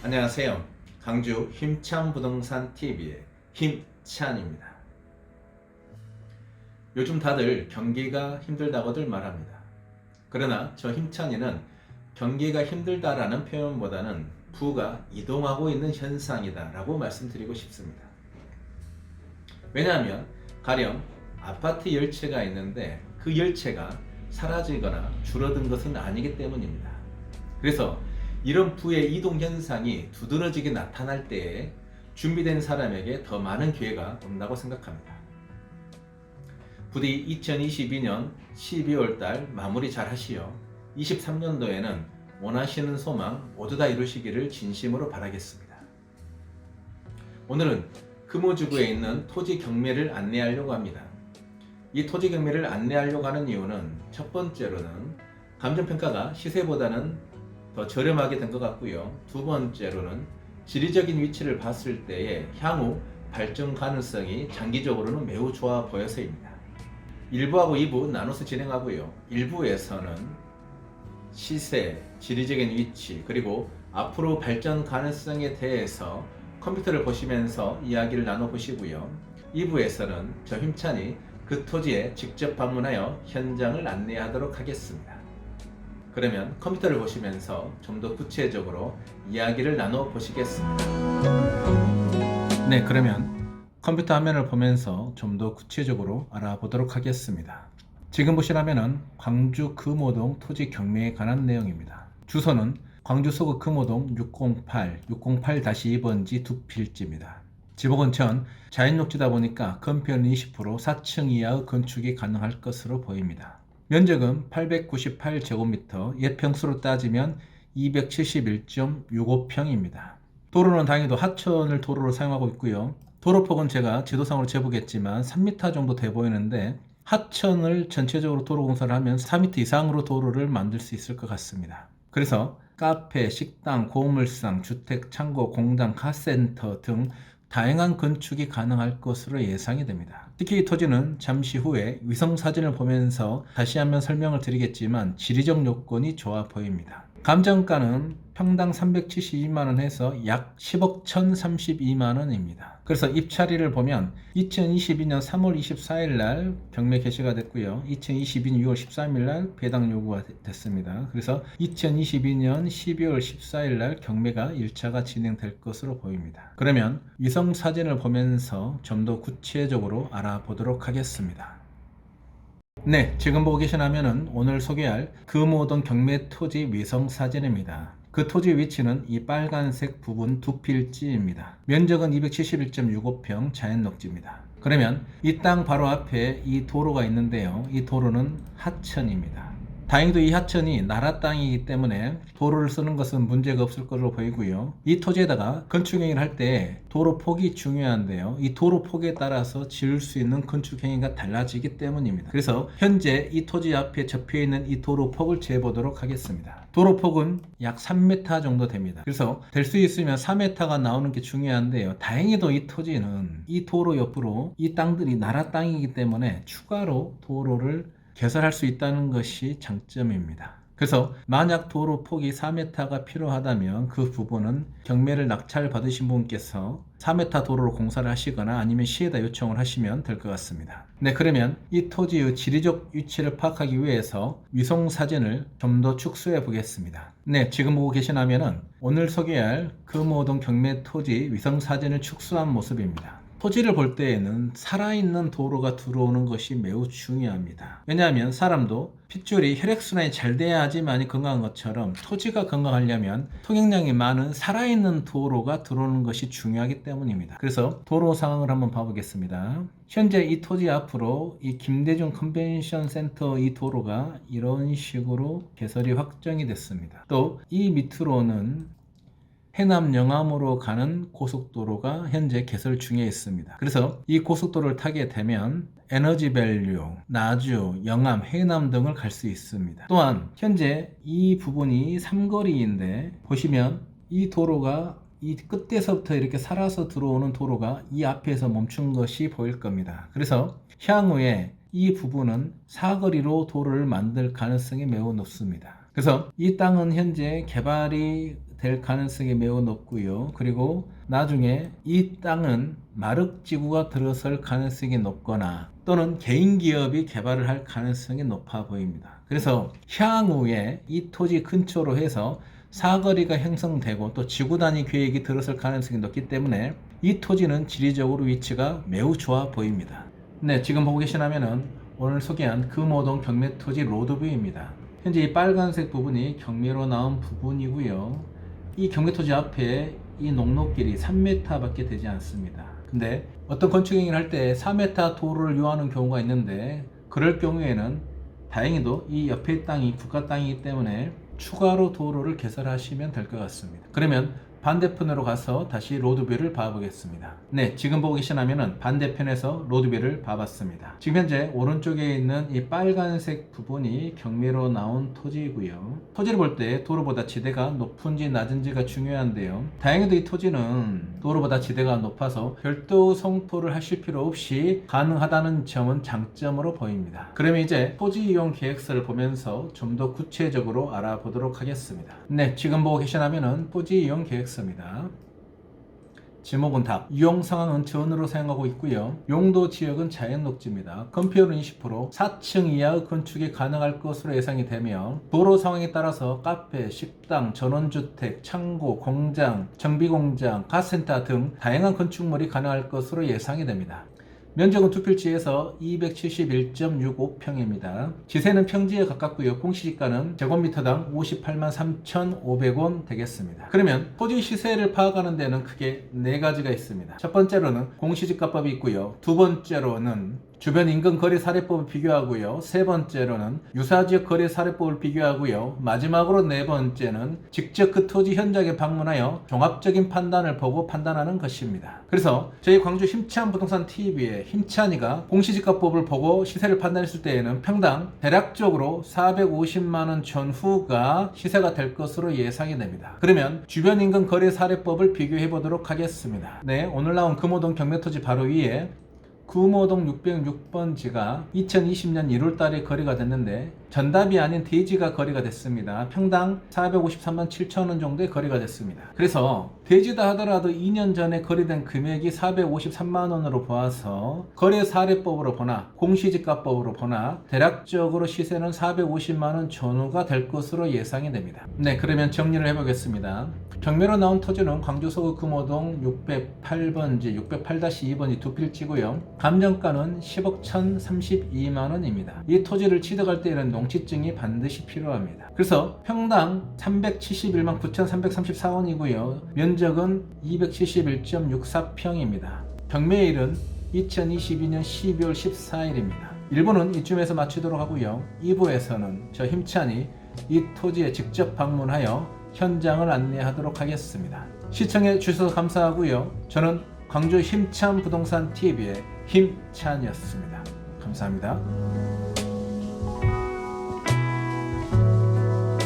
안녕하세요. 강주 힘찬부동산TV의 힘찬입니다. 요즘 다들 경기가 힘들다고들 말합니다. 그러나 저 힘찬이는 경기가 힘들다라는 표현보다는 부가 이동하고 있는 현상이다 라고 말씀드리고 싶습니다. 왜냐하면 가령 아파트 열채가 있는데 그 열채가 사라지거나 줄어든 것은 아니기 때문입니다. 그래서 이런 부의 이동 현상이 두드러지게 나타날 때에 준비된 사람에게 더 많은 기회가 온다고 생각합니다. 부디 2022년 12월 달 마무리 잘 하시어 23년도에는 원하시는 소망 모두 다 이루시기를 진심으로 바라겠습니다. 오늘은 금호지구에 있는 토지 경매를 안내하려고 합니다. 이 토지 경매를 안내하려고 하는 이유는 첫 번째로는 감정평가가 시세보다는 더 저렴하게 된 것 같고요. 두 번째로는 지리적인 위치를 봤을 때의 향후 발전 가능성이 장기적으로는 매우 좋아 보여서입니다. 1부하고 2부 나눠서 진행하고요. 1부에서는 시세, 지리적인 위치, 그리고 앞으로 발전 가능성에 대해서 컴퓨터를 보시면서 이야기를 나눠보시고요. 2부에서는 저 힘찬이 그 토지에 직접 방문하여 현장을 안내하도록 하겠습니다. 그러면 컴퓨터를 보시면서 좀 더 구체적으로 이야기를 나눠보시겠습니다. 네, 그러면 컴퓨터 화면을 보면서 좀 더 구체적으로 알아보도록 하겠습니다. 지금 보실 화면은 광주 금호동 토지 경매에 관한 내용입니다. 주소는 광주 서구 금호동 608-2번지 두 필지입니다. 지목은 전 자연녹지다 보니까 건폐율은 20%, 4층 이하의 건축이 가능할 것으로 보입니다. 면적은 898제곱미터, 옛 평수로 따지면 271.65평입니다. 도로는 다행히도 하천을 도로로 사용하고 있고요. 도로폭은 제가 지도상으로 재보겠지만 3m 정도 돼 보이는데 하천을 전체적으로 도로 공사를 하면 4m 이상으로 도로를 만들 수 있을 것 같습니다. 그래서 카페, 식당, 고물상, 주택, 창고, 공장, 카센터 등 다양한 건축이 가능할 것으로 예상이 됩니다. 특히 이 토지는 잠시 후에 위성사진을 보면서 다시 한번 설명을 드리겠지만 지리적 요건이 좋아 보입니다. 감정가는 평당 372만원 해서 약 10억 1032만원입니다. 그래서 입찰일을 보면 2022년 3월 24일 날 경매 개시가 됐고요. 2022년 6월 13일 날 배당 요구가 됐습니다. 그래서 2022년 12월 14일 날 경매가 1차가 진행될 것으로 보입니다. 그러면 위성 사진을 보면서 좀 더 구체적으로 알아보도록 하겠습니다. 네, 지금 보고 계신 화면은 오늘 소개할 금호동 경매 토지 위성 사진입니다. 그 토지 위치는 이 빨간색 부분 두 필지입니다. 면적은 271.65평 자연녹지입니다. 그러면 이 땅 바로 앞에 이 도로가 있는데요. 이 도로는 하천입니다. 다행히도 이 하천이 나라 땅이기 때문에 도로를 쓰는 것은 문제가 없을 것으로 보이고요. 이 토지에다가 건축행위를 할 때 도로 폭이 중요한데요. 이 도로 폭에 따라서 지을 수 있는 건축행위가 달라지기 때문입니다. 그래서 현재 이 토지 앞에 접혀 있는 이 도로 폭을 재보도록 하겠습니다. 도로 폭은 약 3m 정도 됩니다. 그래서 될 수 있으면 4m가 나오는 게 중요한데요. 다행히도 이 토지는 이 도로 옆으로 이 땅들이 나라 땅이기 때문에 추가로 도로를 개설할 수 있다는 것이 장점입니다. 그래서 만약 도로 폭이 4m가 필요하다면 그 부분은 경매를 낙찰 받으신 분께서 4m 도로로 공사를 하시거나 아니면 시에다 요청을 하시면 될 것 같습니다. 네, 그러면 이 토지의 지리적 위치를 파악하기 위해서 위성 사진을 좀 더 축소해 보겠습니다. 네, 지금 보고 계신 화면은 오늘 소개할 금호동 경매 토지 위성 사진을 축소한 모습입니다. 토지를 볼 때에는 살아있는 도로가 들어오는 것이 매우 중요합니다. 왜냐하면 사람도 핏줄이 혈액순환이 잘 돼야지만이 건강한 것처럼 토지가 건강하려면 통행량이 많은 살아있는 도로가 들어오는 것이 중요하기 때문입니다. 그래서 도로 상황을 한번 봐보겠습니다. 현재 이 토지 앞으로 이 김대중 컨벤션 센터 이 도로가 이런 식으로 개설이 확정이 됐습니다. 또 이 밑으로는 해남 영암으로 가는 고속도로가 현재 개설 중에 있습니다. 그래서 이 고속도로를 타게 되면 에너지밸류, 나주, 영암, 해남 등을 갈 수 있습니다. 또한 현재 이 부분이 삼거리인데 보시면 이 도로가 이 끝에서부터 이렇게 살아서 들어오는 도로가 이 앞에서 멈춘 것이 보일 겁니다. 그래서 향후에 이 부분은 사거리로 도로를 만들 가능성이 매우 높습니다. 그래서 이 땅은 현재 개발이 될 가능성이 매우 높고요. 그리고 나중에 이 땅은 마륵지구가 들어설 가능성이 높거나 또는 개인 기업이 개발을 할 가능성이 높아 보입니다. 그래서 향후에 이 토지 근처로 해서 사거리가 형성되고 또 지구 단위 계획이 들어설 가능성이 높기 때문에 이 토지는 지리적으로 위치가 매우 좋아 보입니다. 네, 지금 보고 계시다면은 오늘 소개한 금호동 경매토지 로드뷰입니다. 현재 이 빨간색 부분이 경매로 나온 부분이고요. 이 경매토지 앞에 이 농로길이 3m 밖에 되지 않습니다. 근데 어떤 건축행위를 할 때 4m 도로를 요하는 경우가 있는데 그럴 경우에는 다행히도 이 옆에 땅이 국가 땅이기 때문에 추가로 도로를 개설하시면 될 것 같습니다. 그러면 반대편으로 가서 다시 로드뷰를 봐보겠습니다. 네, 지금 보고 계시다면 반대편에서 로드뷰를 봐봤습니다. 지금 현재 오른쪽에 있는 이 빨간색 부분이 경매로 나온 토지이고요. 토지를 볼 때 도로보다 지대가 높은지 낮은지가 중요한데요. 다행히도 이 토지는 도로보다 지대가 높아서 별도 성토를 하실 필요 없이 가능하다는 점은 장점으로 보입니다. 그러면 이제 토지 이용 계획서를 보면서 좀 더 구체적으로 알아보도록 하겠습니다. 네, 지금 보고 계시다면 토지 이용 계획서 입니다. 지목은 답. 이용 상황은 전으로 사용하고 있고요. 용도 지역은 자연 녹지입니다. 건폐율은 20%, 4층 이하의 건축이 가능할 것으로 예상이 되며 도로 상황에 따라서 카페, 식당, 전원주택, 창고, 공장, 정비공장, 카센터 등 다양한 건축물이 가능할 것으로 예상이 됩니다. 면적은 두 필지에서 271.65평입니다. 지세는 평지에 가깝고요. 공시지가는 제곱미터당 58만 3,500원 되겠습니다. 그러면 토지 시세를 파악하는 데는 크게 네 가지가 있습니다. 첫 번째로는 공시지가법이 있고요. 두 번째로는 주변 인근 거래 사례법을 비교하고요. 세 번째로는 유사지역 거래 사례법을 비교하고요. 마지막으로 네 번째는 직접 그 토지 현장에 방문하여 종합적인 판단을 보고 판단하는 것입니다. 그래서 저희 광주 힘찬 부동산 TV의 힘찬이가 공시지가법을 보고 시세를 판단했을 때에는 평당 대략적으로 450만원 전후가 시세가 될 것으로 예상이 됩니다. 그러면 주변 인근 거래 사례법을 비교해 보도록 하겠습니다. 네, 오늘 나온 금호동 경매토지 바로 위에 금호동 606번지가 2020년 1월달에 거래가 됐는데 전답이 아닌 대지가 거래가 됐습니다. 평당 453만 7천원 정도의 거래가 됐습니다. 그래서 대지다 하더라도 2년 전에 거래된 금액이 453만원으로 보아서 거래 사례법으로 보나 공시지가법으로 보나 대략적으로 시세는 450만원 전후가 될 것으로 예상이 됩니다. 네, 그러면 정리를 해보겠습니다. 경매로 나온 토지는 광주 서구 금호동 608번지, 608-2번지 두 필지고요. 감정가는 10억 1,032만원입니다. 이 토지를 취득할 때에는 농지증이 반드시 필요합니다. 그래서 평당 371만 9,334원이고요. 면적은 271.64평입니다. 경매일은 2022년 12월 14일입니다. 1부는 이쯤에서 마치도록 하고요. 2부에서는 저 힘찬이 이 토지에 직접 방문하여 현장을 안내하도록 하겠습니다. 시청해 주셔서 감사하고요. 저는 광주 힘찬 부동산 TV의 힘찬이었습니다. 감사합니다.